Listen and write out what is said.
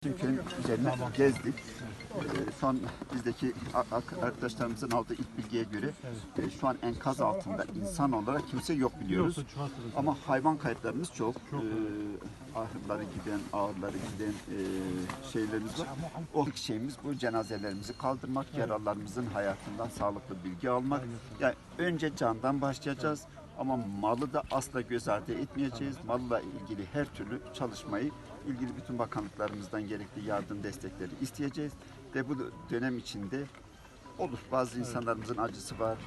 Köyün üzerine gezdik. Son bizdeki arkadaşlarımızın aldığı ilk bilgiye göre şu an enkaz altında insan olarak kimse yok biliyoruz. Ama hayvan kayıplarımız çok. Ahırları giden, ağırları giden şeylerimiz var. O ilk şeyimiz bu cenazelerimizi kaldırmak, yaralılarımızın hayatından sağlıklı bilgi almak. Yani önce candan başlayacağız. Ama malı da asla göz ardı etmeyeceğiz. Malla ilgili her türlü çalışmayı ilgili bütün bakanlıklarımızdan gerekli yardım destekleri isteyeceğiz. Ve bu dönem içinde olur. Bazı insanlarımızın acısı var.